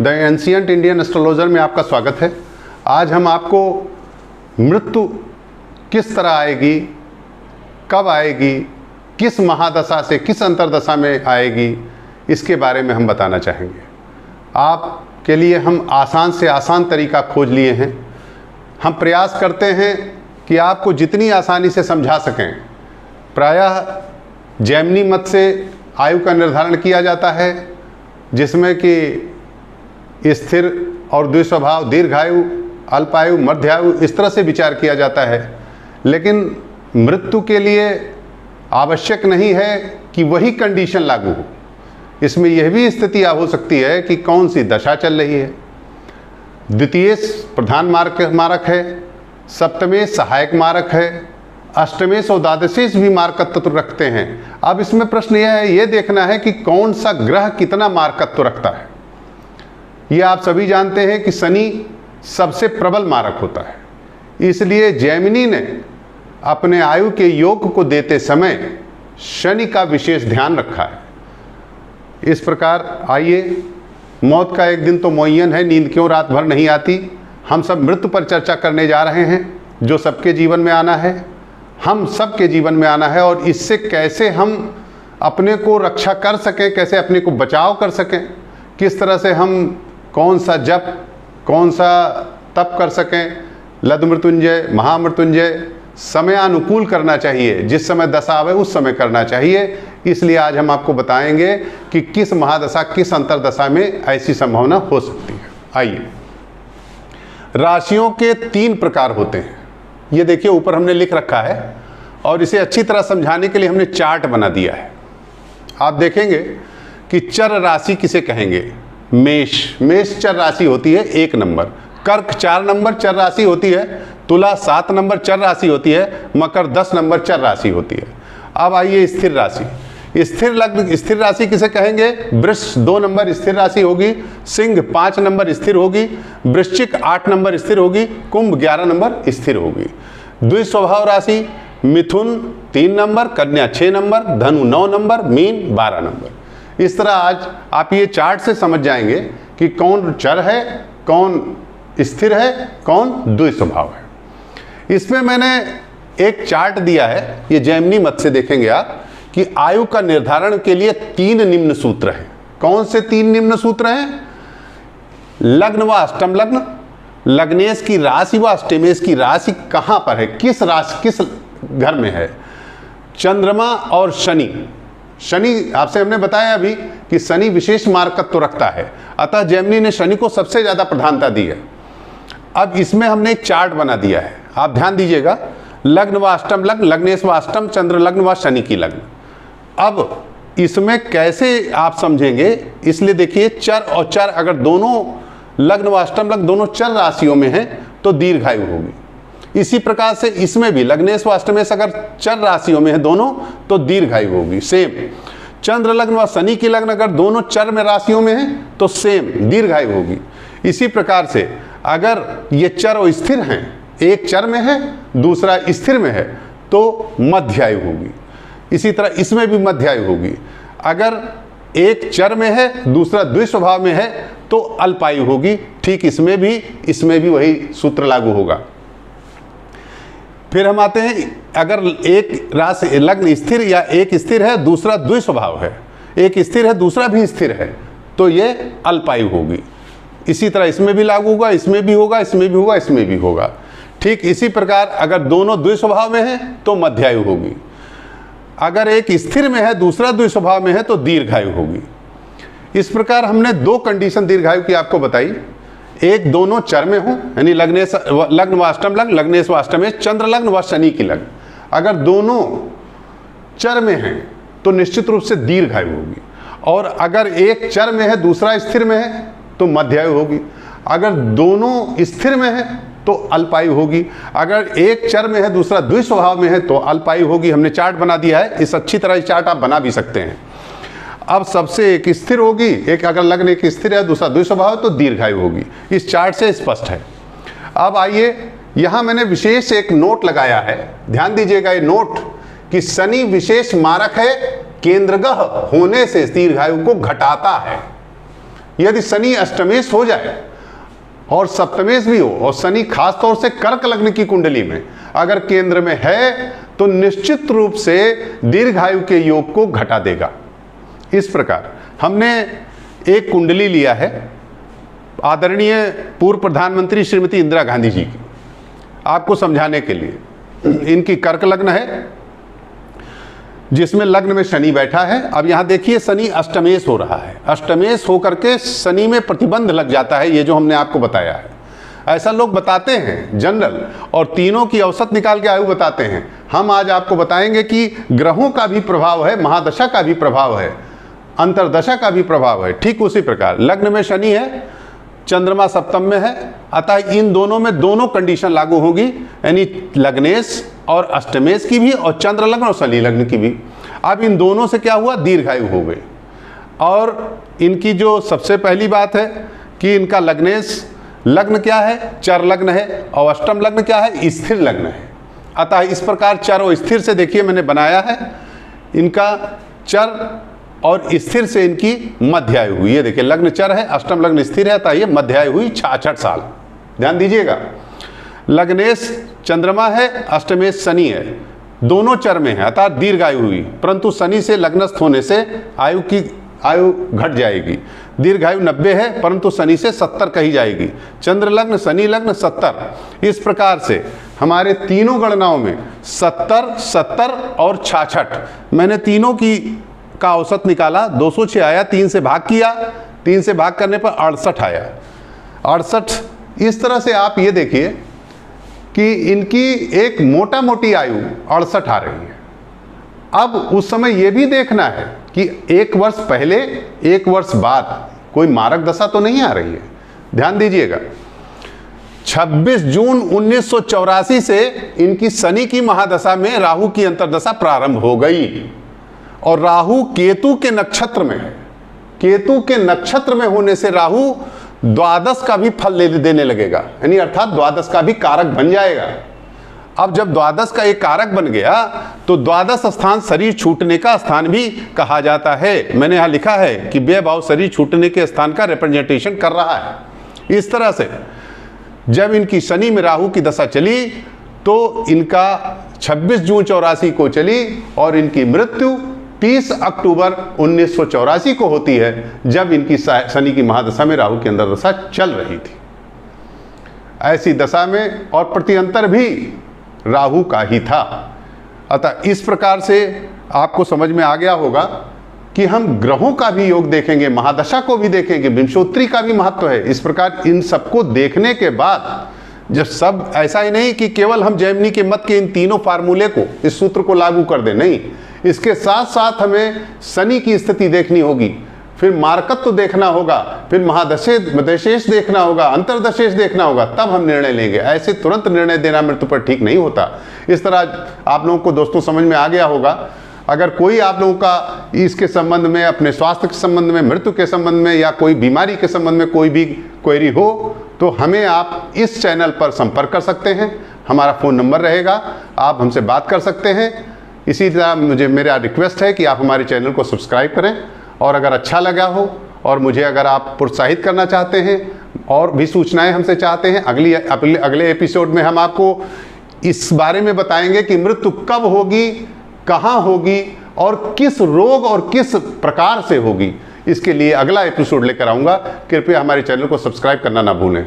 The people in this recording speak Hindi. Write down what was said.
द एंशिएंट इंडियन एस्ट्रोलॉजर में आपका स्वागत है। आज हम आपको मृत्यु किस तरह आएगी, कब आएगी, किस महादशा से किस अंतरदशा में आएगी, इसके बारे में हम बताना चाहेंगे। आपके लिए हम आसान से आसान तरीका खोज लिए हैं। हम प्रयास करते हैं कि आपको जितनी आसानी से समझा सकें। प्रायः जैमिनी मत से आयु का निर्धारण किया जाता है, जिसमें कि स्थिर और द्विस्वभाव, दीर्घायु, अल्पायु, मध्यायु, इस तरह से विचार किया जाता है। लेकिन मृत्यु के लिए आवश्यक नहीं है कि वही कंडीशन लागू हो। इसमें यह भी स्थिति हो सकती है कि कौन सी दशा चल रही है। द्वितीय प्रधान मारक है, सप्तमेश सहायक मारक है, अष्टमेश और द्वादशेश भी मारकत्व रखते हैं। अब इसमें प्रश्न यह है, ये देखना है कि कौन सा ग्रह कितना मारकत्व रखता है। ये आप सभी जानते हैं कि शनि सबसे प्रबल मारक होता है। इसलिए जैमिनी ने अपने आयु के योग को देते समय शनि का विशेष ध्यान रखा है। इस प्रकार आइए, मौत का एक दिन तो मुअय्यन है, नींद क्यों रात भर नहीं आती। हम सब मृत्यु पर चर्चा करने जा रहे हैं, जो सबके जीवन में आना है, हम सबके जीवन में आना है। और इससे कैसे हम अपने को रक्षा कर सकें, कैसे अपने को बचाव कर सकें, किस तरह से हम कौन सा जप, कौन सा तप कर सकें, लद मृत्युंजय, महामृत्युंजय समयानुकूल करना चाहिए। जिस समय दशा आवे उस समय करना चाहिए। इसलिए आज हम आपको बताएंगे कि किस महादशा, किस अंतरदशा में ऐसी संभावना हो सकती है। आइए, राशियों के 3 प्रकार होते हैं। ये देखिए ऊपर हमने लिख रखा है, और इसे अच्छी तरह समझाने के लिए हमने चार्ट बना दिया है। आप देखेंगे कि चर राशि किसे कहेंगे। मेष चर राशि होती है 1 नंबर, कर्क 4 नंबर चर राशि होती है, तुला 7 नंबर चर राशि होती है, मकर 10 नंबर चर राशि होती है। अब आइए स्थिर राशि। स्थिर राशि किसे कहेंगे। वृष 2 नंबर स्थिर राशि होगी, सिंह 5 नंबर स्थिर होगी, वृश्चिक 8 नंबर स्थिर होगी, कुंभ 11 नंबर स्थिर होगी। द्विस्वभाव राशि मिथुन 3 नंबर, कन्या 6 नंबर, धनु 9 नंबर, मीन 12 नंबर। इस तरह आज आप ये चार्ट से समझ जाएंगे कि कौन चर है, कौन स्थिर है, कौन द्विस्वभाव है। इसमें मैंने एक चार्ट दिया है, ये जैमिनी मत से देखेंगे आप कि आयु का निर्धारण के लिए 3 निम्न सूत्र हैं। कौन से 3 निम्न सूत्र हैं। लग्न व अष्टम लग्न, लग्नेश की राशि व अष्टमेश की राशि कहाँ पर है, किस राशि किस घर में है। चंद्रमा और शनि आपसे हमने बताया अभी कि शनि विशेष मारकत्व रखता है, अतः जैमिनी ने शनि को सबसे ज़्यादा प्रधानता दी है। अब इसमें हमने एक चार्ट बना दिया है, आप ध्यान दीजिएगा। लग्न व अष्टम लग्न, लग्नेश व अष्टम, चंद्र लग्न व शनि की लग्न। अब इसमें कैसे आप समझेंगे, इसलिए देखिए चर और चर अगर दोनों लग्न व अष्टम लग्न दोनों चर राशियों में हैं तो दीर्घायु होगी। इसी प्रकार से इसमें भी लग्नेश व अष्टमेश अगर चर राशियों में है दोनों तो दीर्घायु होगी। सेम चंद्र लग्न व शनि की लग्न अगर दोनों चर में राशियों में है तो सेम दीर्घायु होगी। इसी प्रकार से अगर ये चर और स्थिर हैं, एक चर में है दूसरा स्थिर में है तो मध्यायु होगी। इसी तरह इसमें भी मध्यायु होगी। अगर एक चर में है दूसरा द्विस्वभाव में है तो अल्पायु होगी। ठीक इसमें भी वही सूत्र लागू होगा। फिर हम आते हैं, अगर एक राशि लग्न स्थिर या एक स्थिर है दूसरा द्विस्वभाव है, एक स्थिर है दूसरा भी स्थिर है, तो ये अल्पायु होगी। इसी तरह इसमें भी लागू होगा, इसमें भी होगा, इसमें भी होगा, इसमें भी होगा। ठीक इसी प्रकार अगर दोनों द्विस्वभाव में है तो मध्यायु होगी। अगर एक स्थिर में है दूसरा द्विस्वभाव में है तो दीर्घायु होगी। इस प्रकार हमने 2 कंडीशन दीर्घायु की आपको बताई। एक दोनों चर में हो, यानी लग्न व अष्टम लग्न, लग्नेश व अष्टमेश, चंद्र लग्न व शनि की लग्न। अगर दोनों चर में हैं तो निश्चित रूप से दीर्घायु होगी। और अगर एक चर में है दूसरा स्थिर में है तो मध्यायु होगी। अगर दोनों स्थिर में है तो अल्पायु होगी। अगर एक चर में है दूसरा द्विस्वभाव में है तो अल्पायु होगी। हमने चार्ट बना दिया है, इस अच्छी तरह चार्ट आप बना भी सकते हैं। अब सबसे एक स्थिर होगी, एक अगर लग्न एक स्थिर है दूसरा द्विस्वभाव तो दीर्घायु होगी। इस चार्ट से स्पष्ट है। अब आइए, यहाँ मैंने विशेष एक नोट लगाया है, ध्यान दीजिएगा ये नोट, कि शनि विशेष मारक है, केंद्रगह होने से दीर्घायु को घटाता है। यदि शनि अष्टमेश हो जाए और सप्तमेश भी हो, और शनि खास तौर से कर्क लग्न की कुंडली में अगर केंद्र में है, तो निश्चित रूप से दीर्घायु के योग को घटा देगा। इस प्रकार हमने एक कुंडली लिया है आदरणीय पूर्व प्रधानमंत्री श्रीमती इंदिरा गांधी जी की, आपको समझाने के लिए। इनकी कर्क लग्न है जिसमें लग्न में शनि बैठा है। अब यहां देखिए शनि अष्टमेश हो रहा है, अष्टमेश होकर के शनि में प्रतिबंध लग जाता है, ये जो हमने आपको बताया है। ऐसा लोग बताते हैं जनरल, और तीनों की औसत निकाल के आयु बताते हैं। हम आज आपको बताएंगे कि ग्रहों का भी प्रभाव है, महादशा का भी प्रभाव है, अंतरदशा का भी प्रभाव है। ठीक उसी प्रकार लग्न में शनि है, चंद्रमा सप्तम में है, अतः इन दोनों में दोनों कंडीशन लागू होगी, यानी लग्नेश और अष्टमेश की भी, और चंद्र लग्न और शनि लग्न की भी। अब इन दोनों से क्या हुआ, दीर्घायु हो गई। और इनकी जो सबसे पहली बात है कि इनका लग्नेश लग्न क्या है, चर लग्न है, और अष्टम लग्न क्या है, स्थिर लग्न है। अतः इस प्रकार चर और स्थिर से देखिए मैंने बनाया है, इनका चर और स्थिर से इनकी मध्यायु हुई। ये देखिए लग्न चर है, अष्टम लग्न स्थिर है, तो ये मध्यायु हुई 66 साल। ध्यान दीजिएगा, लग्नेश चंद्रमा है, अष्टमेश शनि है, दोनों चर में है, अर्थात दीर्घायु हुई। परंतु शनि से लग्नस्थ होने से आयु घट जाएगी। दीर्घायु 90 है, परंतु शनि से 70 कही जाएगी। चंद्र लग्न शनि लग्न 70। इस प्रकार से हमारे तीनों गणनाओं में 70, 70 और 66, मैंने तीनों की का औसत निकाला, 206 आया, 3 से भाग किया, 3 से भाग करने पर 68 आया, 68। इस तरह से आप ये देखिए कि इनकी एक मोटा मोटी आयु 68 आ रही है। अब उस समय ये भी देखना है कि 1 वर्ष पहले 1 वर्ष बाद कोई मारक दशा तो नहीं आ रही है। ध्यान दीजिएगा, 26 जून 1984 से इनकी शनि की महादशा में राहु की अंतर्दशा प्रारंभ हो गई, और राहु केतु के नक्षत्र में है। केतु के नक्षत्र में होने से राहु द्वादश का भी फल देने लगेगा, यानी अर्थात द्वादश का भी कारक बन जाएगा। अब जब द्वादश का एक कारक बन गया तो द्वादश स्थान शरीर छूटने का स्थान भी कहा जाता है। मैंने यहां लिखा है कि व्यभाव शरीर छूटने के स्थान का रिप्रेजेंटेशन कर रहा है। इस तरह से जब इनकी शनि में राहु की दशा चली तो इनका 26 जून 84 को चली, और इनकी मृत्यु 30 अक्टूबर 1984 को होती है, जब इनकी शनि की महादशा में राहु की अंदर दशा चल रही थी। ऐसी दशा में और प्रत्यंतर भी राहु का ही था। अतः इस प्रकार से आपको समझ में आ गया होगा कि हम ग्रहों का भी योग देखेंगे, महादशा को भी देखेंगे, विंशोत्तरी का भी महत्व है। इस प्रकार इन सबको देखने के बाद जब सब, ऐसा ही नहीं कि केवल हम जैमिनी के मत के इन तीनों फार्मूले को, इस सूत्र को लागू कर दें, नहीं, इसके साथ साथ हमें शनि की स्थिति देखनी होगी, फिर मार्कत्व देखना होगा, फिर महादशेश देखना होगा, अंतरदशेश देखना होगा, तब हम निर्णय लेंगे। ऐसे तुरंत निर्णय देना मृत्यु पर ठीक नहीं होता। इस तरह आप लोगों को दोस्तों समझ में आ गया होगा। अगर कोई आप लोगों का इसके संबंध में, अपने स्वास्थ्य के संबंध में, मृत्यु के संबंध में, या कोई बीमारी के संबंध में कोई भी क्वेरी हो, तो हमें आप इस चैनल पर संपर्क कर सकते हैं। हमारा फ़ोन नंबर रहेगा, आप हमसे बात कर सकते हैं। इसी तरह मेरा रिक्वेस्ट है कि आप हमारे चैनल को सब्सक्राइब करें, और अगर अच्छा लगा हो और मुझे अगर आप प्रोत्साहित करना चाहते हैं और भी सूचनाएं हमसे चाहते हैं, अगले एपिसोड में हम आपको इस बारे में बताएंगे कि मृत्यु कब होगी, कहाँ होगी, और किस रोग और किस प्रकार से होगी। इसके लिए अगला एपिसोड लेकर आऊँगा। कृपया हमारे चैनल को सब्सक्राइब करना ना भूलें।